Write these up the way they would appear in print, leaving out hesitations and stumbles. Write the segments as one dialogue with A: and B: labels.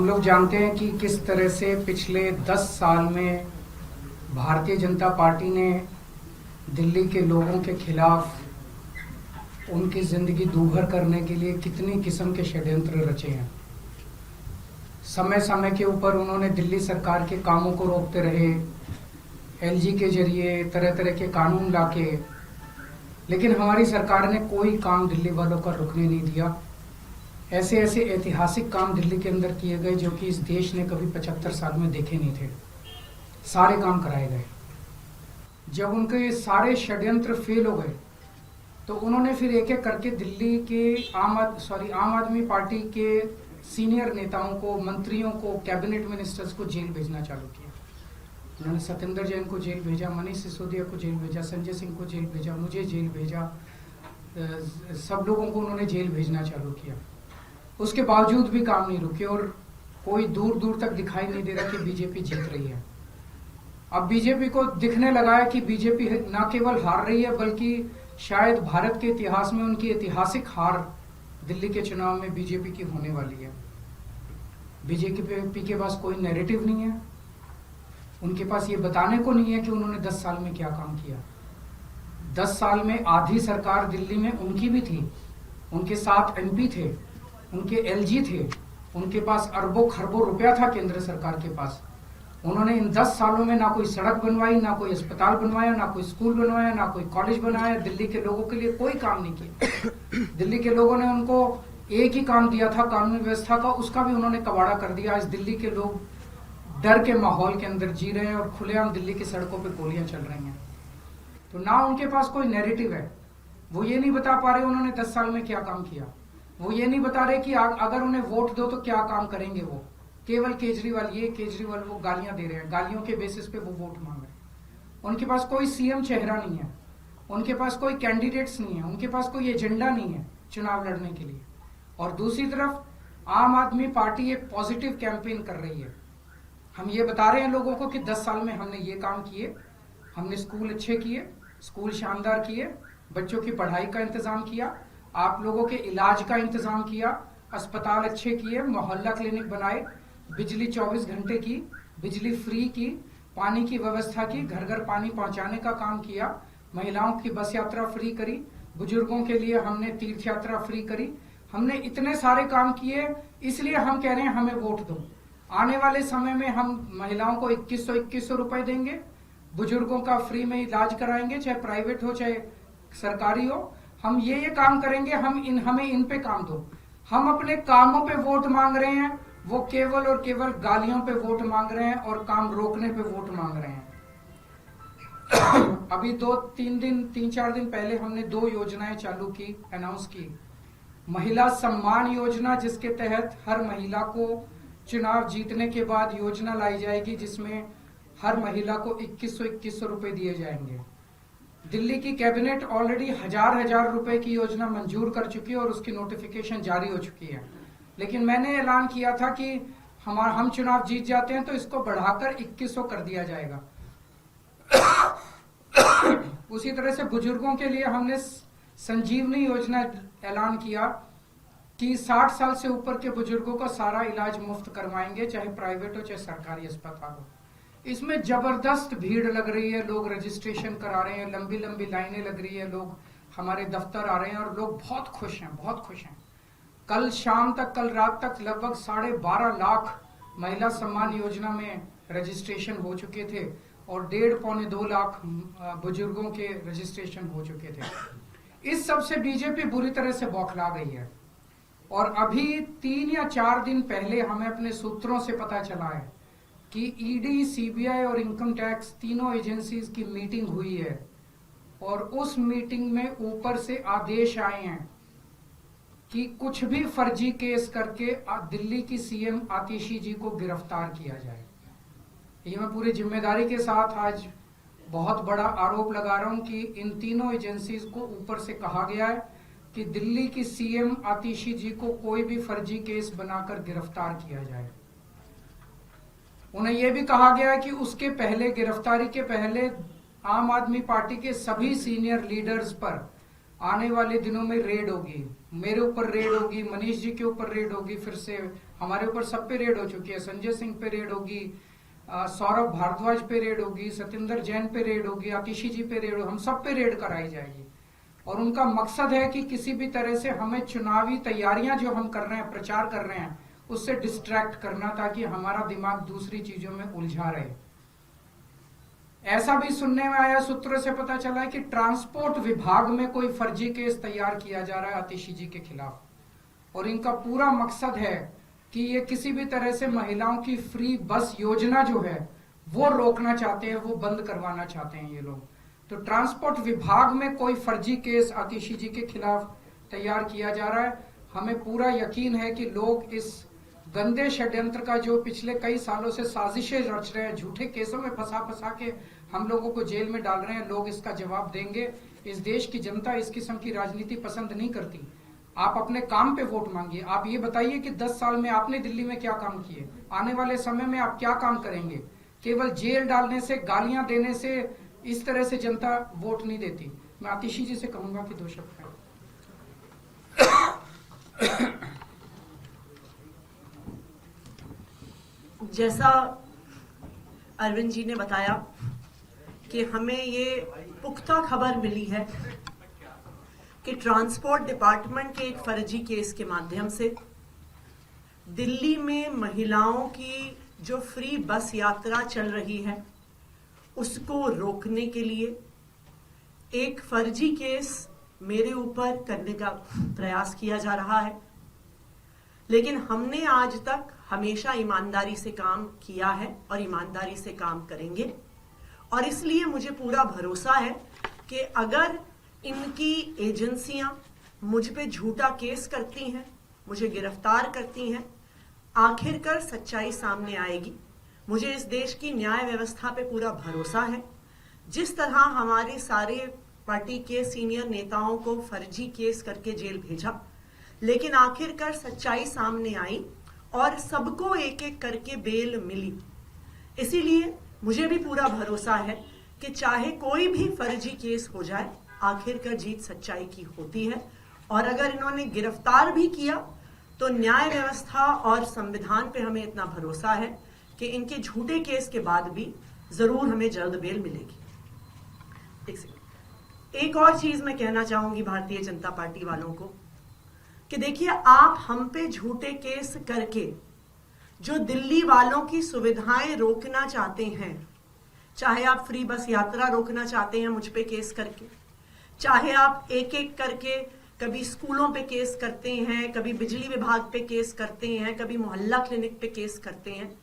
A: हम लोग जानते हैं कि किस तरह से पिछले 10 साल में भारतीय जनता पार्टी ने दिल्ली के लोगों के खिलाफ उनकी ज़िंदगी दूभर करने के लिए कितनी किस्म के षड्यंत्र रचे हैं। समय समय के ऊपर उन्होंने दिल्ली सरकार के कामों को रोकते रहे, एलजी के जरिए तरह तरह के कानून लाके, लेकिन हमारी सरकार ने कोई काम दिल्ली वालों का रुकने नहीं दिया। ऐसे ऐसे ऐतिहासिक काम दिल्ली के अंदर किए गए जो कि इस देश ने कभी 75 साल में देखे नहीं थे। सारे काम कराए गए। जब उनके सारे षड्यंत्र फेल हो गए तो उन्होंने फिर एक एक करके दिल्ली के आम आदमी पार्टी के सीनियर नेताओं को, मंत्रियों को, कैबिनेट मिनिस्टर्स को जेल भेजना चालू किया। उन्होंने सत्येंद्र जैन को जेल भेजा, मनीष सिसोदिया को जेल भेजा, संजय सिंह को जेल भेजा, मुझे जेल भेजा, सब लोगों को उन्होंने जेल भेजना चालू किया। उसके बावजूद भी काम नहीं रुके और कोई दूर दूर तक दिखाई नहीं दे रहा कि बीजेपी जीत रही है। अब बीजेपी को दिखने लगा है कि बीजेपी न केवल हार रही है बल्कि शायद भारत के इतिहास में उनकी ऐतिहासिक हार दिल्ली के चुनाव में बीजेपी की होने वाली है। बीजेपी के पास कोई नैरेटिव नहीं है, उनके पास ये बताने को नहीं है कि उन्होंने 10 साल में क्या काम किया। 10 साल में आधी सरकार दिल्ली में उनकी भी थी, उनके साथ एमपी थे, उनके एलजी थे, उनके पास अरबों खरबों रुपया था केंद्र सरकार के पास। उन्होंने इन 10 सालों में ना कोई सड़क बनवाई, ना कोई अस्पताल बनवाया, ना कोई स्कूल बनवाया, ना कोई कॉलेज बनाया। दिल्ली के लोगों के लिए कोई काम नहीं किया। दिल्ली के लोगों ने उनको एक ही काम दिया था कानून व्यवस्था का, उसका भी उन्होंने कबाड़ा कर दिया। आज दिल्ली के लोग डर के माहौल के अंदर जी रहे हैं और खुलेआम दिल्ली की सड़कों पर गोलियां चल रही हैं। तो ना उनके पास कोई नैरेटिव है, वो ये नहीं बता पा रहे उन्होंने 10 साल में क्या काम किया। वो ये नहीं बता रहे कि अगर उन्हें वोट दो तो क्या काम करेंगे। वो केवल केजरीवाल वो गालियां दे रहे हैं, गालियों के बेसिस पे वो वोट मांग रहे हैं। उनके पास कोई सीएम चेहरा नहीं है, उनके पास कोई कैंडिडेट्स नहीं है, उनके पास कोई एजेंडा नहीं है चुनाव लड़ने के लिए। और दूसरी तरफ आम आदमी पार्टी एक पॉजिटिव कैंपेन कर रही है। हम ये बता रहे हैं लोगों को कि 10 साल में हमने ये काम किए, हमने स्कूल अच्छे किए, स्कूल शानदार किए, बच्चों की पढ़ाई का इंतजाम किया, आप लोगों के इलाज का इंतजाम किया, अस्पताल अच्छे किए, मोहल्ला क्लिनिक बनाए, बिजली 24 घंटे की, बिजली फ्री की, पानी की व्यवस्था की, घर घर पानी पहुंचाने का काम किया, महिलाओं की बस यात्रा फ्री करी, बुजुर्गों के लिए हमने तीर्थ यात्रा फ्री करी। हमने इतने सारे काम किए, इसलिए हम कह रहे हैं हमें वोट दो। आने वाले समय में हम महिलाओं को 2100 रुपए देंगे, बुजुर्गों का फ्री में इलाज कराएंगे, चाहे प्राइवेट हो चाहे सरकारी हो। हम ये काम करेंगे, हमें इन पे काम दो। हम अपने कामों पे वोट मांग रहे हैं, वो केवल और केवल गालियों पे वोट मांग रहे हैं और काम रोकने पे वोट मांग रहे हैं। अभी 3-4 दिन पहले हमने 2 योजनाएं चालू की, अनाउंस की। महिला सम्मान योजना, जिसके तहत हर महिला को चुनाव जीतने के बाद योजना लाई जाएगी जिसमें हर महिला को 2100 रुपए दिए जाएंगे। दिल्ली की कैबिनेट ऑलरेडी हजार रुपए की योजना मंजूर कर चुकी है और उसकी नोटिफिकेशन जारी हो चुकी है। लेकिन मैंने ऐलान किया था कि हम चुनाव जीत जाते हैं तो इसको बढ़ाकर 2100 कर दिया जाएगा। उसी तरह से बुजुर्गों के लिए हमने संजीवनी योजना ऐलान किया कि 60 साल से ऊपर के बुजुर्गों का सारा इलाज मुफ्त करवाएंगे, चाहे प्राइवेट हो चाहे सरकारी अस्पताल हो। इसमें जबरदस्त भीड़ लग रही है, लोग रजिस्ट्रेशन करा रहे हैं, लंबी लंबी लाइनें लग रही है, लोग हमारे दफ्तर आ रहे हैं और लोग बहुत खुश हैं, बहुत खुश हैं। कल रात तक लगभग 12.5 लाख महिला सम्मान योजना में रजिस्ट्रेशन हो चुके थे और 1.5-2 लाख बुजुर्गों के रजिस्ट्रेशन हो चुके थे। इस सब से बीजेपी बुरी तरह से बौखला गई है। और अभी 3 या 4 दिन पहले हमें अपने सूत्रों से पता चला है कि ईडी, सीबीआई और इनकम टैक्स तीनों एजेंसीज की मीटिंग हुई है और उस मीटिंग में ऊपर से आदेश आए हैं कि कुछ भी फर्जी केस करके दिल्ली की सीएम आतिशी जी को गिरफ्तार किया जाए। ये मैं पूरी जिम्मेदारी के साथ आज बहुत बड़ा आरोप लगा रहा हूं कि इन तीनों एजेंसीज को ऊपर से कहा गया है कि दिल्ली की सीएम आतिशी जी को कोई भी फर्जी केस बनाकर गिरफ्तार किया जाए। उन्हें यह भी कहा गया है कि उसके पहले, गिरफ्तारी के पहले, आम आदमी पार्टी के सभी सीनियर लीडर्स पर आने वाले दिनों में रेड होगी, मेरे ऊपर रेड होगी, मनीष जी के ऊपर रेड होगी, फिर से हमारे ऊपर सब पे रेड हो चुकी है, संजय सिंह पे रेड होगी, सौरभ भारद्वाज पे रेड होगी, सत्येंद्र जैन पे रेड होगी, आतिशी जी पे रेड होगी, हम सब पे रेड कराई जाएगी। और उनका मकसद है कि किसी भी तरह से हमें चुनावी तैयारियां जो हम कर रहे हैं, प्रचार कर रहे हैं, उससे डिस्ट्रैक्ट करना, ताकि हमारा दिमाग दूसरी चीजों में उलझा रहे। ऐसा भी सुनने में आया, सूत्रों से पता चला है कि ट्रांसपोर्ट विभाग में कोई फर्जी केस तैयार किया जा रहा है आतिशी जी के खिलाफ, और इनका पूरा मकसद है कि ये किसी भी तरह से महिलाओं की फ्री बस योजना जो है वो रोकना चाहते हैं, वो बंद करवाना चाहते हैं ये लोग। तो ट्रांसपोर्ट विभाग में कोई फर्जी केस आतिशी जी के खिलाफ तैयार किया जा रहा है। हमें पूरा यकीन है कि लोग इस गंदे षड्यंत्र का, जो पिछले कई सालों से साजिशें रच रहे हैं, झूठे केसों में फंसा के हम लोगों को जेल में डाल रहे हैं, लोग इसका जवाब देंगे। इस देश की जनता इस किस्म की राजनीति पसंद नहीं करती। आप अपने काम पे वोट मांगिए। आप ये बताइए कि 10 साल में आपने दिल्ली में क्या काम किए, आने वाले समय में आप क्या काम करेंगे। केवल जेल डालने से, गालियां देने से इस तरह से जनता वोट नहीं देती। मैं आतिशी जी से कहूंगा कि 2 शब्द कहें।
B: जैसा अरविंद जी ने बताया कि हमें ये पुख्ता खबर मिली है कि ट्रांसपोर्ट डिपार्टमेंट के एक फर्जी केस के माध्यम से दिल्ली में महिलाओं की जो फ्री बस यात्रा चल रही है उसको रोकने के लिए एक फर्जी केस मेरे ऊपर करने का प्रयास किया जा रहा है। लेकिन हमने आज तक हमेशा ईमानदारी से काम किया है और ईमानदारी से काम करेंगे, और इसलिए मुझे पूरा भरोसा है कि अगर इनकी एजेंसियां मुझ पे झूठा केस करती हैं, मुझे गिरफ्तार करती हैं, आखिरकार सच्चाई सामने आएगी। मुझे इस देश की न्याय व्यवस्था पे पूरा भरोसा है। जिस तरह हमारे सारे पार्टी के सीनियर नेताओं को फर्जी केस करके जेल भेजा, लेकिन आखिरकार सच्चाई सामने आई और सबको एक एक करके बेल मिली। इसीलिए मुझे भी पूरा भरोसा है कि चाहे कोई भी फर्जी केस हो जाए, आखिरकार जीत सच्चाई की होती है। और अगर इन्होंने गिरफ्तार भी किया तो न्याय व्यवस्था और संविधान पे हमें इतना भरोसा है कि इनके झूठे केस के बाद भी जरूर हमें जल्द बेल मिलेगी। एक और चीज मैं कहना चाहूंगी भारतीय जनता पार्टी वालों को कि देखिए, आप हम पे झूठे केस करके जो दिल्ली वालों की सुविधाएं रोकना चाहते हैं, चाहे आप फ्री बस यात्रा रोकना चाहते हैं मुझ पे केस करके, चाहे आप एक एक करके कभी स्कूलों पे केस करते हैं, कभी बिजली विभाग पे केस करते हैं, कभी मोहल्ला क्लिनिक पे केस करते हैं,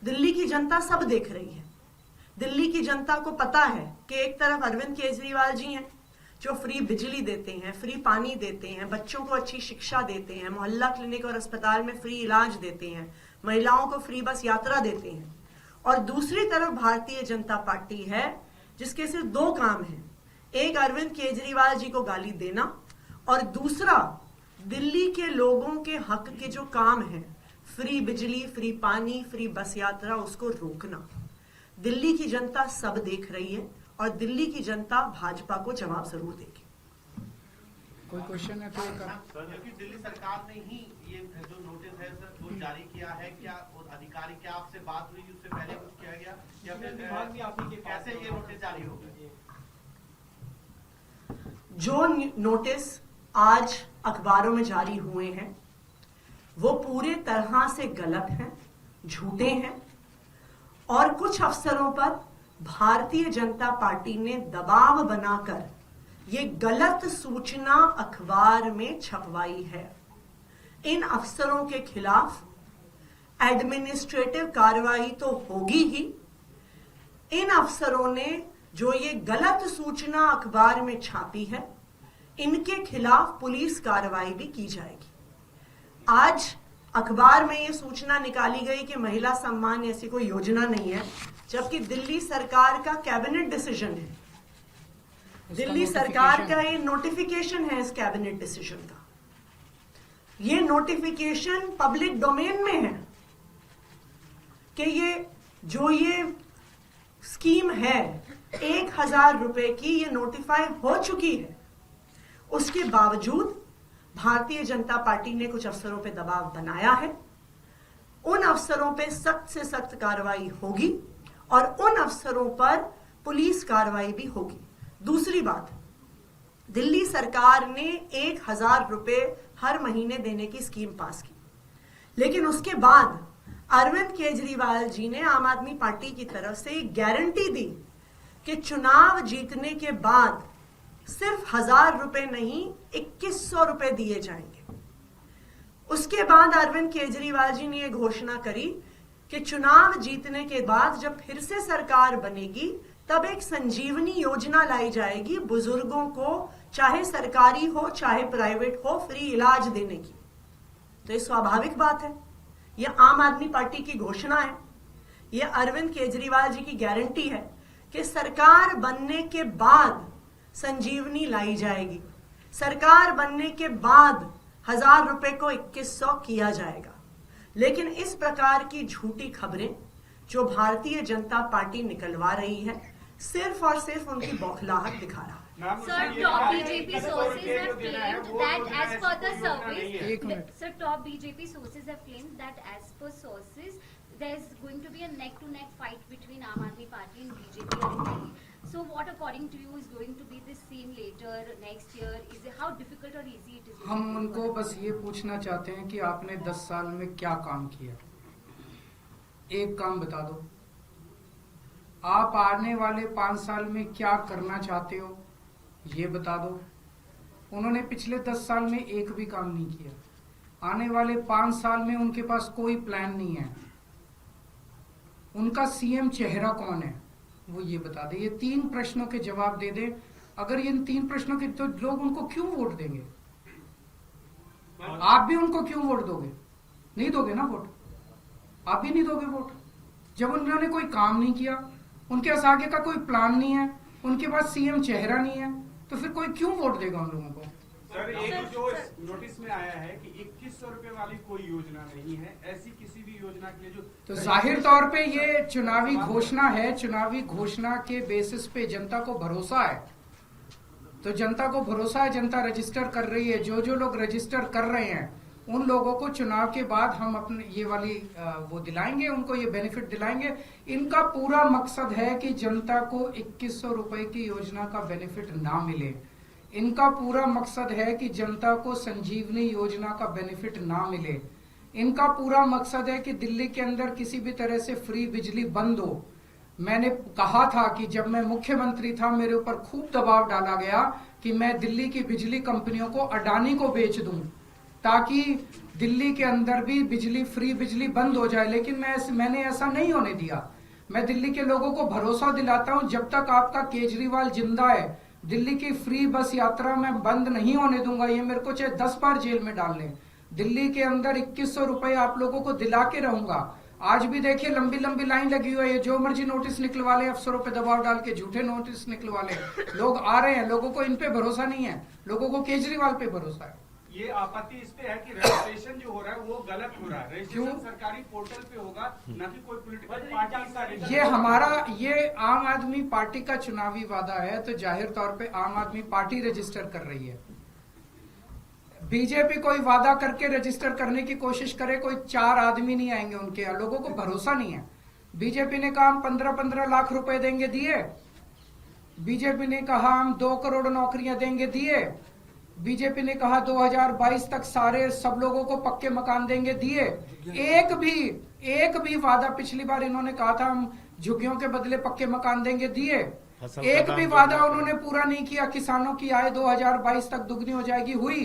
B: दिल्ली की जनता सब देख रही है। दिल्ली की जनता को पता है कि एक तरफ अरविंद केजरीवाल जी हैं जो फ्री बिजली देते हैं, फ्री पानी देते हैं, बच्चों को अच्छी शिक्षा देते हैं, मोहल्ला क्लिनिक और अस्पताल में फ्री इलाज देते हैं, महिलाओं को फ्री बस यात्रा देते हैं, और दूसरी तरफ भारतीय जनता पार्टी है जिसके सिर्फ 2 काम हैं, एक अरविंद केजरीवाल जी को गाली देना और दूसरा दिल्ली के लोगों के हक के जो काम है, फ्री बिजली, फ्री पानी, फ्री बस यात्रा, उसको रोकना। दिल्ली की जनता सब देख रही है और दिल्ली की जनता भाजपा को जवाब जरूर देगी।
A: कोई क्वेश्चन है तो
C: क्योंकि दिल्ली सरकार ने ही ये जो नोटिस है सर वो जारी किया है, क्या अधिकारी, क्या आपसे बात हुई, उससे पहले कुछ किया गया या फिर कैसे ये नोटिस जारी हो गया?
B: जो नोटिस आज अखबारों में जारी हुए हैं वो पूरे तरह से गलत हैं, झूठे हैं, और कुछ अफसरों पर भारतीय जनता पार्टी ने दबाव बनाकर ये गलत सूचना अखबार में छपवाई है। इन अफसरों के खिलाफ एडमिनिस्ट्रेटिव कार्रवाई तो होगी ही, इन अफसरों ने जो ये गलत सूचना अखबार में छापी है, इनके खिलाफ पुलिस कार्रवाई भी की जाएगी। आज अखबार में ये सूचना निकाली गई कि महिला सम्मान ऐसी कोई योजना नहीं है, जबकि दिल्ली सरकार का कैबिनेट डिसीजन है, दिल्ली सरकार का ये नोटिफिकेशन है इस कैबिनेट डिसीजन का। ये नोटिफिकेशन पब्लिक डोमेन में है कि ये स्कीम है 1000 रुपए की, ये नोटिफाई हो चुकी है। उसके बावजूद भारतीय जनता पार्टी ने कुछ अफसरों पे दबाव बनाया है। उन अफसरों पे सख्त से सख्त कार्रवाई होगी और उन अफसरों पर पुलिस कार्रवाई भी होगी। दूसरी बात, दिल्ली सरकार ने 1000 रुपए हर महीने देने की स्कीम पास की, लेकिन उसके बाद अरविंद केजरीवाल जी ने आम आदमी पार्टी की तरफ से एक गारंटी दी कि चुनाव जीतने के बाद सिर्फ 1000 रुपए नहीं 2100 रुपए दिए जाएंगे। उसके बाद अरविंद केजरीवाल जी ने यह घोषणा करी कि चुनाव जीतने के बाद जब फिर से सरकार बनेगी तब एक संजीवनी योजना लाई जाएगी बुजुर्गों को, चाहे सरकारी हो चाहे प्राइवेट हो, फ्री इलाज देने की। तो ये स्वाभाविक बात है, यह आम आदमी पार्टी की घोषणा है, यह अरविंद केजरीवाल जी की गारंटी है कि सरकार बनने के बाद संजीवनी लाई जाएगी, सरकार बनने के बाद 1000 रुपए को 2100 किया जाएगा। लेकिन इस प्रकार की झूठी खबरें जो भारतीय जनता पार्टी निकलवा रही है, सिर्फ और सिर्फ उनकी बौखलाहट दिखा रहा है।
D: Sir, top BJP sources have claimed that as per the surveys, sir, top BJP sources have claimed that as per sources, there is going to be a neck-to-neck fight between Aam Aadmi Party and BJP and Delhi. So, what according to you is going to be the same later next year? Is it how difficult or easy it is?
A: हम उनको बस ये पूछना चाहते हैं कि आपने 10 साल में क्या काम किया, एक काम बता दो। आप आने वाले 5 साल में क्या करना चाहते हो, ये बता दो। उन्होंने पिछले 10 साल में एक भी काम नहीं किया। आने वाले 5 साल में उनके पास कोई प्लान नहीं है। उनका सीएम चेहरा कौन है, वो ये बता दे। ये 3 प्रश्नों के जवाब दे दे। अगर इन 3 प्रश्नों के, तो लोग उनको क्यों वोट देंगे? आप भी उनको क्यों वोट दोगे? नहीं दोगे ना वोट, आप भी नहीं दोगे वोट। जब उन्होंने कोई काम नहीं किया, उनके पास आगे का कोई प्लान नहीं है, उनके पास सीएम चेहरा नहीं है, तो फिर कोई क्यों वोट देगा उन लोगों को?
E: सर, एक जो नोटिस में आया है कि 2100 रुपए वाली कोई योजना नहीं है, ऐसी किसी भी योजना के लिए जो,
A: तो जाहिर तौर पे ये चुनावी घोषणा है। चुनावी घोषणा के बेसिस पे जनता को भरोसा है, तो जनता को भरोसा है, जनता रजिस्टर कर रही है। जो जो लोग रजिस्टर कर रहे हैं उन लोगों को चुनाव के बाद हम अपने ये वाली वो दिलाएंगे, उनको ये बेनिफिट दिलाएंगे। इनका पूरा मकसद है कि जनता को 2100 रुपए की योजना का बेनिफिट ना मिले। इनका पूरा मकसद है कि जनता को संजीवनी योजना का बेनिफिट ना मिले। इनका पूरा मकसद है कि दिल्ली के अंदर किसी भी तरह से फ्री बिजली बंद हो। मैंने कहा था कि जब मैं मुख्यमंत्री था, मेरे ऊपर खूब दबाव डाला गया कि मैं दिल्ली की बिजली कंपनियों को अडानी को बेच दूं ताकि दिल्ली के अंदर भी बिजली, फ्री बिजली बंद हो जाए। लेकिन मैंने ऐसा नहीं होने दिया। मैं दिल्ली के लोगों को भरोसा दिलाता हूं, जब तक आपका केजरीवाल जिंदा है, दिल्ली की फ्री बस यात्रा मैं बंद नहीं होने दूंगा। ये मेरे को चाहे 10 बार जेल में डाल लें, दिल्ली के अंदर 2100 रुपए आप लोगों को दिला के रहूंगा। आज भी देखिए लंबी लंबी लाइन लगी हुई है, जो मर्जी नोटिस निकलवा ले, अफसरों पे दबाव डाल के झूठे नोटिस निकलवा ले। लोग आ रहे हैं, लोगों को इन पे भरोसा नहीं है, लोगों को केजरीवाल पे भरोसा है।
E: ये आपत्ति इस पे है कि रजिस्ट्रेशन जो हो रहा है वो गलत हो रहा है। रजिस्ट्रेशन सरकारी पोर्टल पे होगा, ना कि कोई पॉलिटिकल पार्टी का।
A: ये हमारा, ये आम आदमी पार्टी का चुनावी वादा है, तो जाहिर तौर पे आम आदमी पार्टी रजिस्टर कर रही है। बीजेपी कोई वादा करके रजिस्टर करने की कोशिश करे, कोई 4 आदमी नहीं आएंगे उनके यहाँ। लोगों को भरोसा नहीं है। बीजेपी ने कहा हम 15-15 लाख रुपए देंगे, दिए। बीजेपी ने कहा हम 2 करोड़ नौकरियां देंगे, दिए। बीजेपी ने कहा 2022 तक सब लोगों को पक्के मकान देंगे, दिए। एक भी वादा, पिछली बार इन्होंने कहा था हम झुग्गियों के बदले पक्के मकान देंगे, दिए। एक भी वादा उन्होंने पूरा नहीं किया। किसानों की आय 2022 तक दुगनी हो जाएगी, हुई।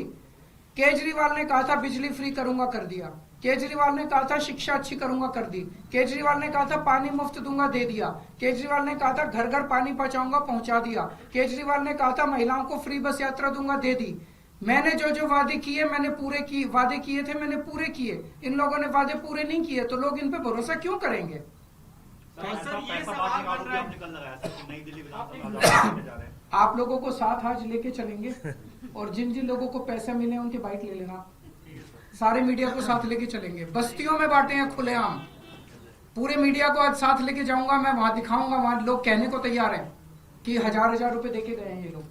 A: केजरीवाल ने कहा था बिजली फ्री करूंगा, कर दिया। केजरीवाल ने कहा था शिक्षा अच्छी करूंगा, कर दी। केजरीवाल ने कहा था पानी मुफ्त दूंगा, दे दिया। केजरीवाल ने कहा था घर घर पानी पहुंचाऊंगा, पहुंचा दिया। केजरीवाल ने कहा था महिलाओं को फ्री बस यात्रा दूंगा, दे दी। मैंने जो वादे किए, मैंने पूरे किए। वादे किए थे, मैंने पूरे किए। इन लोगों ने वादे पूरे नहीं किए, तो लोग इन पे भरोसा क्यों करेंगे? आप लोगों को साथ आज लेके चलेंगे, और जिन जिन लोगों को पैसे मिले उनके बाइक ले लेना। सारे मीडिया को साथ लेके चलेंगे। बस्तियों में बांटे हैं खुलेआम, पूरे मीडिया को आज साथ लेके जाऊंगा मैं, वहां दिखाऊंगा। वहां लोग कहने को तैयार हैं कि 1000-1000 रुपए देके गए हैं ये लोग।